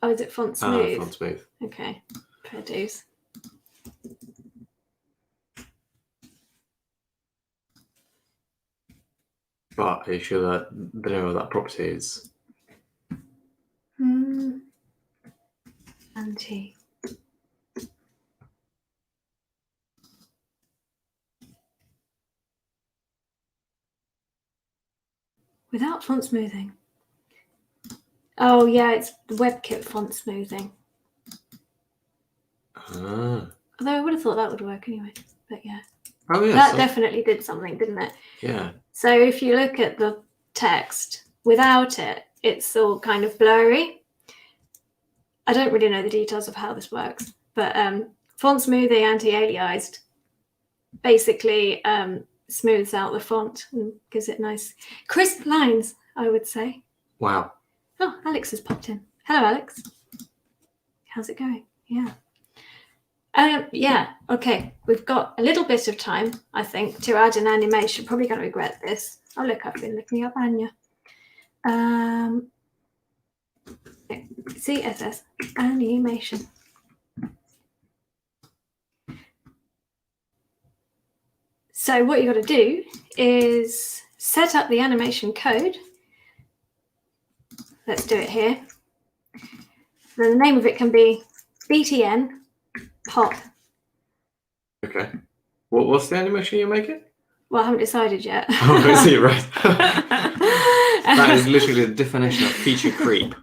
Oh, is it font smooth? Font smooth. Okay. Fair dues. But are you sure that the name of that property is? Anti. Without font smoothing. Oh yeah, it's WebKit font smoothing. Ah. Although I would have thought that would work anyway. But yeah. Oh yeah. That definitely did something, didn't it? Yeah. So if you look at the text, without it, it's all kind of blurry. I don't really know the details of how this works, but font smoothing anti-aliased basically smooths out the font and gives it nice crisp lines, I would say. Wow. Oh, Alex has popped in. Hello, Alex. How's it going? Yeah. Yeah, okay. We've got a little bit of time, I think, to add an animation. Probably going to regret this. Oh, look, I've been looking up Anya. CSS animation. So what you've got to do is set up the animation code. Let's do it here. Then the name of it can be BTN pop. Okay. What's the animation you're making? Well, I haven't decided yet. Oh, I see, right. That is literally the definition of feature creep.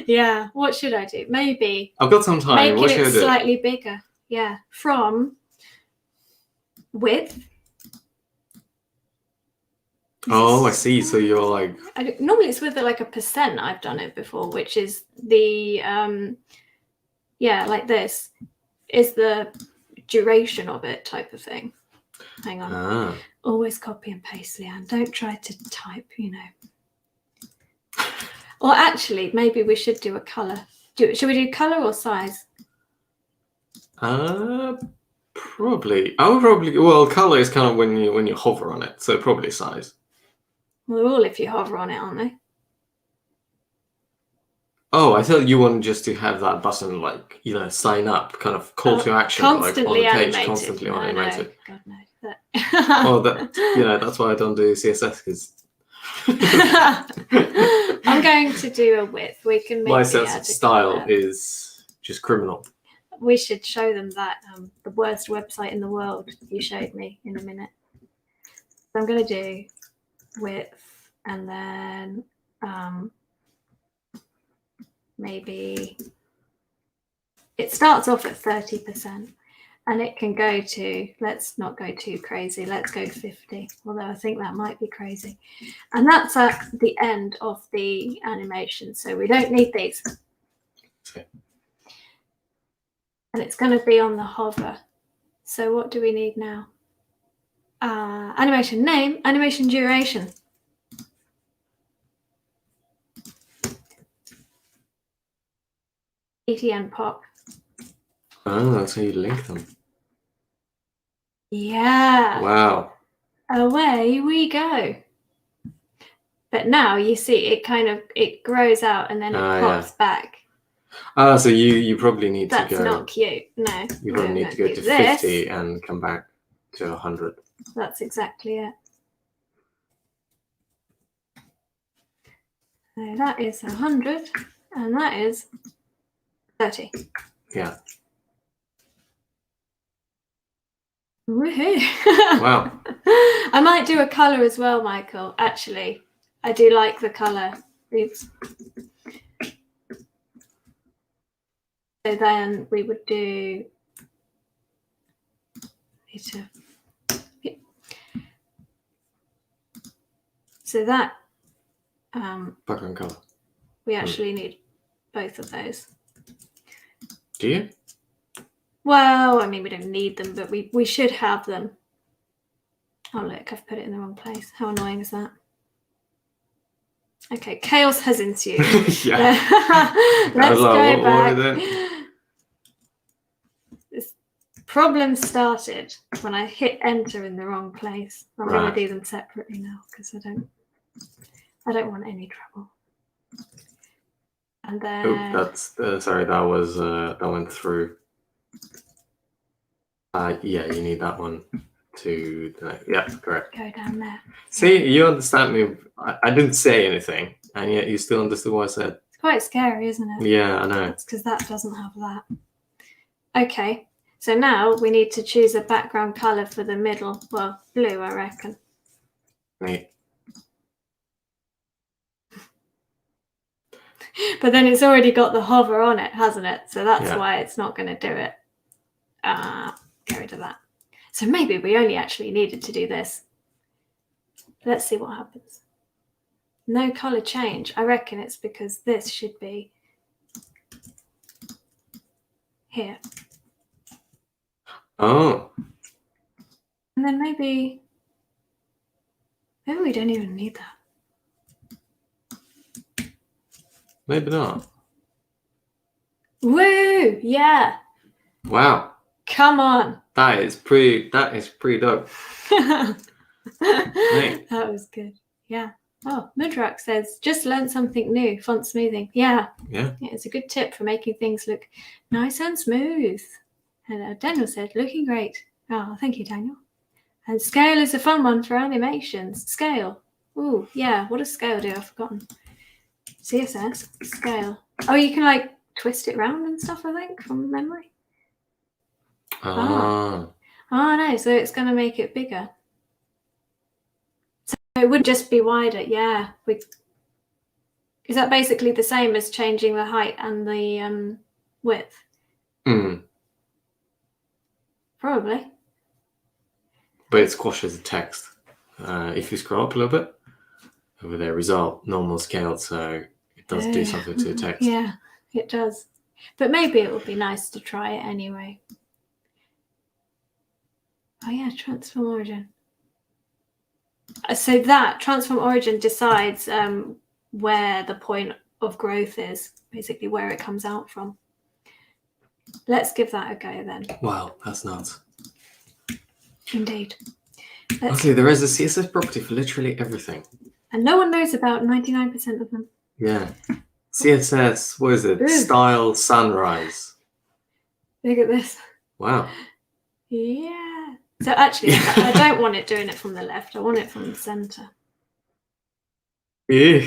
Yeah, what should I do? Maybe I've got some time. What making should it I do? slightly bigger. Yeah, from width. Oh, I see. So you're like... Normally it's with like a percent. I've done it before, which is the yeah, like this is the duration of it type of thing. Hang on. Ah. Always copy and paste, Leanne. Don't try to type, you know. Or actually, maybe we should do a color. Should we do color or size? Probably. I would probably... Well, color is kind of when you hover on it, so probably size. Well, they're all if you hover on it, aren't they? Oh, I thought you wanted just to have that button, like, you know, sign up, kind of call to action, constantly like on the page, animated. constantly animated. No, God no. Oh, that, you know, that's why I don't do CSS, because I'm going to do a width. We can make my sense of style is just criminal. We should show them that the worst website in the world you showed me in a minute. So I'm going to do width and then maybe it starts off at 30% and it can go to, let's not go too crazy, let's go 50, although I think that might be crazy. And that's at the end of the animation, so we don't need these. Okay. And it's going to be on the hover. So what do we need now? Animation name, animation duration. ETN pop. Oh, that's how you link them. Yeah. Wow. Away we go. But now you see it grows out and then it pops back. Ah, so you probably need to go. That's not cute. No. You probably need to go to 50 and come back to 100. That's exactly it. So that is 100 and that is 30. Yeah. Woohoo. Wow. I might do a colour as well, Michael. Actually, I do like the colour. Oops. So then we would do so that Background color. We actually need both of those. Do you? Well, I mean, we don't need them, but we should have them. Oh, look, I've put it in the wrong place. How annoying is that? Okay, chaos has ensued. Yeah. Let's go what back. then? This problem started when I hit enter in the wrong place. I'm going to do them separately now because I don't want any trouble. And then that's sorry, that was that went through. Yeah, you need that one to yeah, correct. Go down there. See, you understand me. I didn't say anything, and yet you still understood what I said. It's quite scary, isn't it? Yeah, I know. It's because that doesn't have that. Okay, so now we need to choose a background color for the middle. Well, blue, I reckon. Right. But then it's already got the hover on it, hasn't it? So that's why it's not going to do it. Get rid of that. So maybe we only actually needed to do this. Let's see what happens. No color change. I reckon it's because this should be here. Oh. And then maybe we don't even need that. Maybe not. Woo! Yeah. Wow. Come on. That is pretty dope. That was good. Yeah. Oh, Mudrak says, just learned something new, font smoothing. Yeah. Yeah. It's a good tip for making things look nice and smooth. And Daniel said, looking great. Oh, thank you, Daniel. And scale is a fun one for animations. Scale. Ooh, yeah. What does scale do? I've forgotten. CSS. Scale. Oh, you can like twist it around and stuff, I think, from memory. Oh, no. So it's going to make it bigger. So it would just be wider. Yeah. Is that basically the same as changing the height and the width? Probably. But it squashes the text. If you scroll up a little bit, over there, result, normal scale, so it does do something to the text. Yeah, it does. But maybe it would be nice to try it anyway. Oh yeah, transform origin. So that transform origin decides where the point of growth is, basically where it comes out from. Let's give that a go then. Wow, that's nuts. Indeed. Okay, there is a CSS property for literally everything. And no one knows about 99% of them. Yeah. CSS, what is it? Ooh. Style sunrise. Look at this. Wow. Yeah. So actually, I don't want it doing it from the left. I want it from the center. Yeah.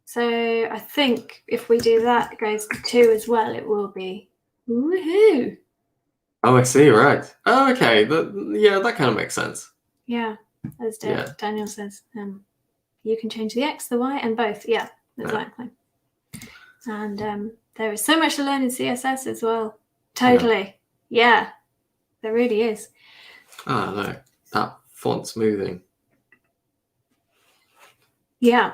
So I think if we do that, it goes to 2 as well. It will be woohoo. Oh, I see. Right. Oh, okay. Yeah, that kind of makes sense. Yeah, as Daniel says, you can change the X, the Y, and both. Yeah, exactly. Yeah. And there is so much to learn in CSS as well. Totally. Yeah, there really is. Oh, no. That font smoothing. Yeah,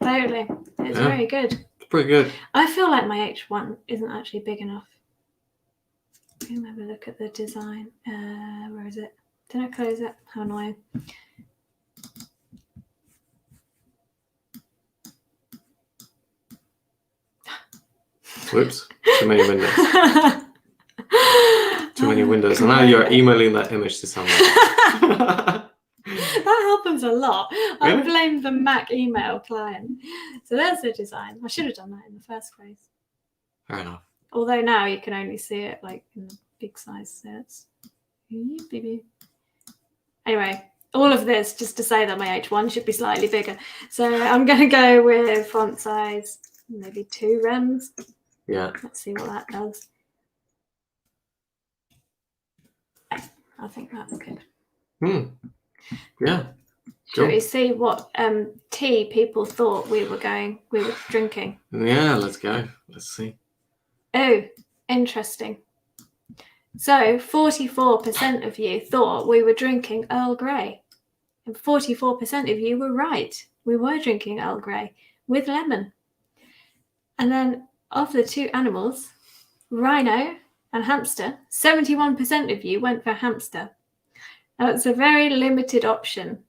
totally. It's very good. It's pretty good. I feel like my H1 isn't actually big enough. Let me have a look at the design. Where is it? Did I close it? How annoying. Whoops. Too many windows. Too many windows. And now you're emailing that image to someone. That happens a lot. I blame the Mac email client. So there's the design. I should have done that in the first place. Fair enough. Although now you can only see it like in the big size sets. Anyway, all of this just to say that my H1 should be slightly bigger. So I'm going to go with font size, maybe 2 rems. Yeah. Let's see what that does. I think that's good. Yeah. Shall we see what tea people thought we were drinking? Yeah, let's go. Let's see. Oh, interesting. So 44% of you thought we were drinking Earl Grey. And 44% of you were right. We were drinking Earl Grey. with lemon. And then of the two animals, rhino and hamster, 71% of you went for hamster. Now, it's a very limited option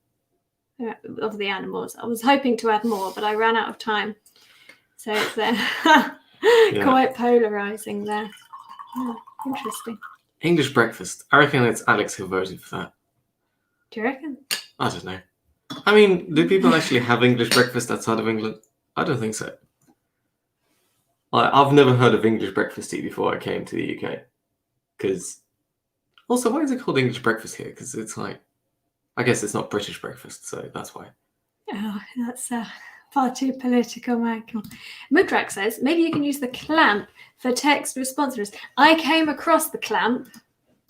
of the animals. I was hoping to add more, but I ran out of time. So it's quite polarizing there. Oh, interesting. English breakfast. I reckon it's Alex who voted for that. Do you reckon? I don't know. I mean, do people actually have English breakfast outside of England? I don't think so. Like, I've never heard of English breakfast tea before I came to the UK. Because, also, why is it called English breakfast here? Because it's like, I guess it's not British breakfast, so that's why. Oh, that's far too political, Michael. Mudrak says, maybe you can use the clamp for text responsiveness. I came across the clamp.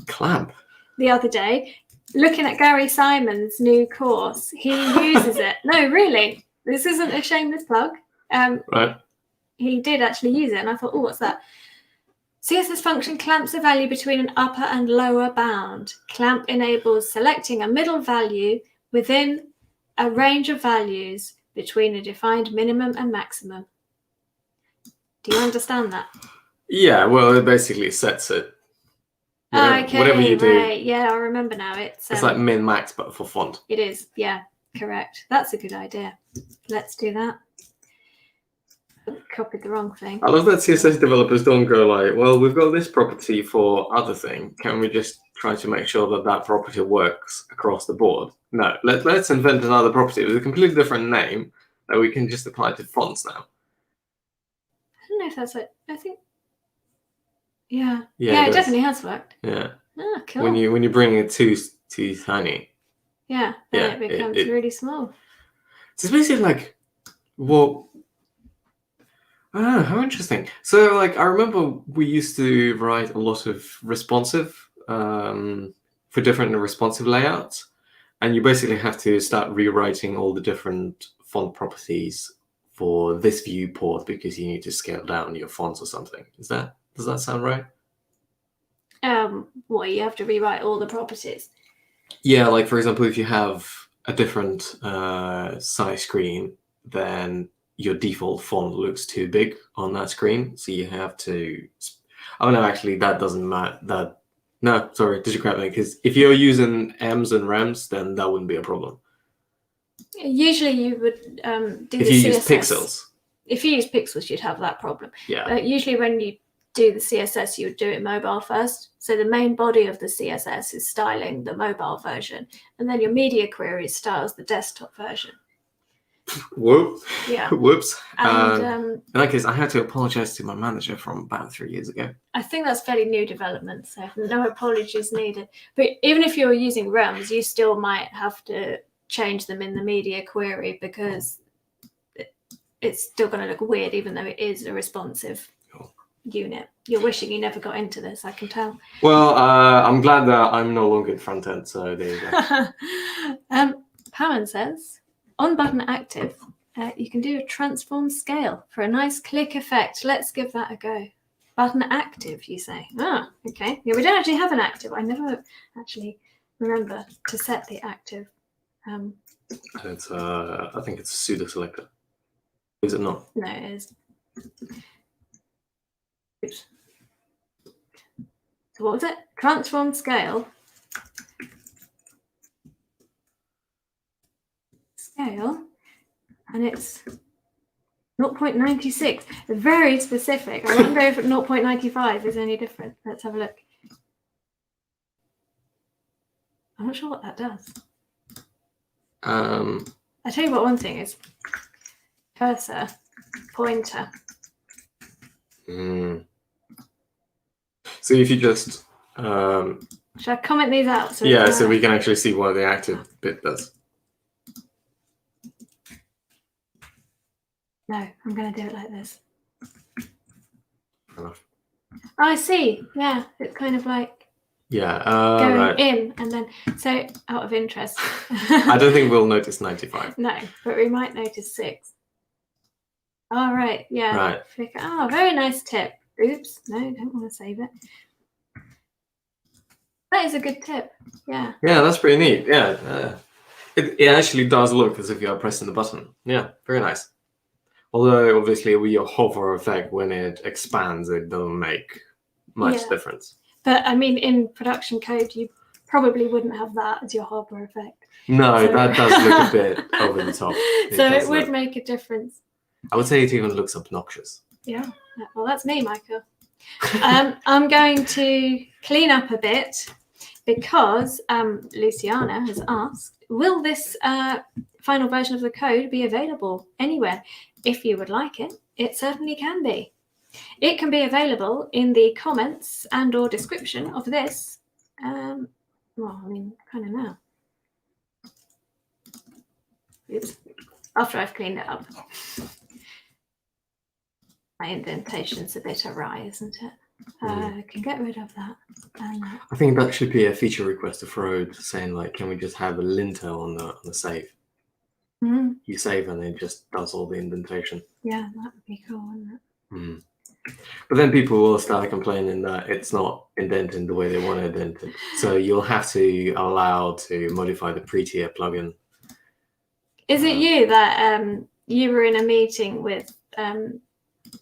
Clamp? The other day, looking at Gary Simon's new course. He uses it. No, really. This isn't a shameless plug. Right. He did actually use it, and I thought, oh, what's that? CSS function clamps a value between an upper and lower bound. Clamp enables selecting a middle value within a range of values between a defined minimum and maximum. Do you understand that? Yeah, well, it basically sets it. Whatever you do. Right. Yeah, I remember now. It's like min-max, but for font. It is, yeah, correct. That's a good idea. Let's do that. Copied the wrong thing. I love that CSS developers don't go like, well, we've got this property for other thing. Can we just try to make sure that that property works across the board? No, let's invent another property with a completely different name that we can just apply to fonts now. I don't know if that's it. I think, yeah, it definitely has worked. Yeah. Ah, cool. When you bring it too tiny. Yeah, then it becomes really small. So it's basically like, well, I don't know, how interesting. So, like, I remember we used to write a lot of responsive for different responsive layouts, and you basically have to start rewriting all the different font properties for this viewport because you need to scale down your fonts or something. Does that sound right? Well, you have to rewrite all the properties. Yeah, like for example, if you have a different size screen, then your default font looks too big on that screen, so you have to. Oh no, actually, that doesn't matter. No, sorry, did you correct me? Because if you're using M's and Rems, then that wouldn't be a problem. Usually, you would do if the you CSS. use pixels. If you use pixels, you'd have that problem. Yeah. Usually, when you do the CSS, you would do it mobile first. So the main body of the CSS is styling the mobile version, and then your media query styles the desktop version. Whoops. Yeah. Whoops. And in that case, I had to apologize to my manager from about 3 years ago. I think that's fairly new development, so no apologies needed. But even if you're using realms, you still might have to change them in the media query because it's still going to look weird, even though it is a responsive unit. You're wishing you never got into this, I can tell. Well, I'm glad that I'm no longer at front end, so there you go. Pawan says, on button active, you can do a transform scale for a nice click effect. Let's give that a go. Button active, you say? Ah, okay. Yeah, we don't actually have an active. I never actually remember to set the active. It's I think it's a pseudo selector. Is it not? No, it is. Oops. So what was it? Transform scale. Scale, and it's 0.96. Very specific. I wonder if 0.95 is any different. Let's have a look. I'm not sure what that does. I tell you what, one thing is cursor, pointer. So if you just should I comment these out? So so we can actually see what the active bit does. No, I'm going to do it like this. Fair enough. Oh, I see. Yeah, it's kind of like going right. in and then. So out of interest, I don't think we'll notice 95. No, but we might notice 6. All right. Yeah. Right. Oh, very nice tip. Oops. No, don't want to save it. That is a good tip. Yeah. Yeah, that's pretty neat. Yeah. It actually does look as if you are pressing the button. Yeah, very nice. Although obviously with your hover effect, when it expands, it doesn't make much Yeah. difference. But I mean, in production code, you probably wouldn't have that as your hover effect. No, So- that does look a bit over the top. So does it would look- make a difference. I would say it even looks obnoxious. Yeah. Well, that's me, Michael. I'm going to clean up a bit because Luciana has asked, will this final version of the code be available anywhere? If you would like it, it certainly can be. It can be available in the comments and or description of this. Well, I mean, kind of now. Oops. After I've cleaned it up. My indentation's a bit awry, isn't it? I can get rid of that. And I think that should be a feature request to Frode saying like, can we just have a linter on the save? You save and it just does all the indentation. Yeah, that would be cool, wouldn't it? But then people will start complaining that it's not indented the way they want it indented. So you'll have to allow to modify the pre-tier plugin. Is it you that you were in a meeting with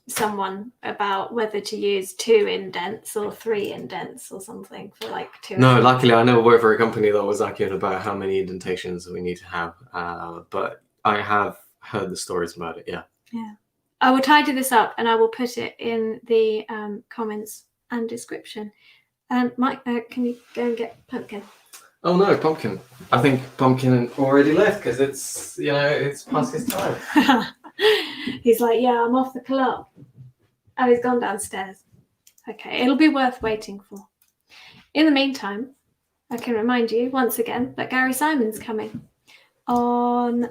someone about whether to use 2 indents or 3 indents or something for like 2? No, luckily I never worked for a company that was arguing about how many indentations we need to have. But I have heard the stories about it, yeah. Yeah. I will tidy this up and I will put it in the comments and description. Mike, can you go and get Pumpkin? Oh no, Pumpkin. I think Pumpkin already left because it's, it's past his time. He's like, yeah, I'm off the club. Oh, he's gone downstairs. Okay, it'll be worth waiting for. In the meantime, I can remind you once again that Gary Simon's coming on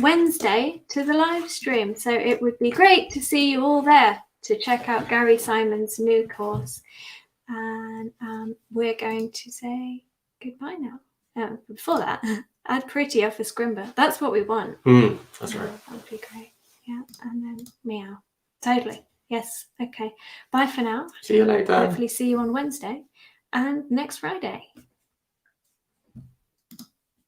Wednesday to the live stream. So it would be great to see you all there to check out Gary Simon's new course. And we're going to say goodbye now. Before that, add pretty off a Scrimba. That's what we want. That's right. That would be great. Yeah, and then meow. Totally. Yes. Okay. Bye for now. See you later. Hopefully see you on Wednesday and next Friday.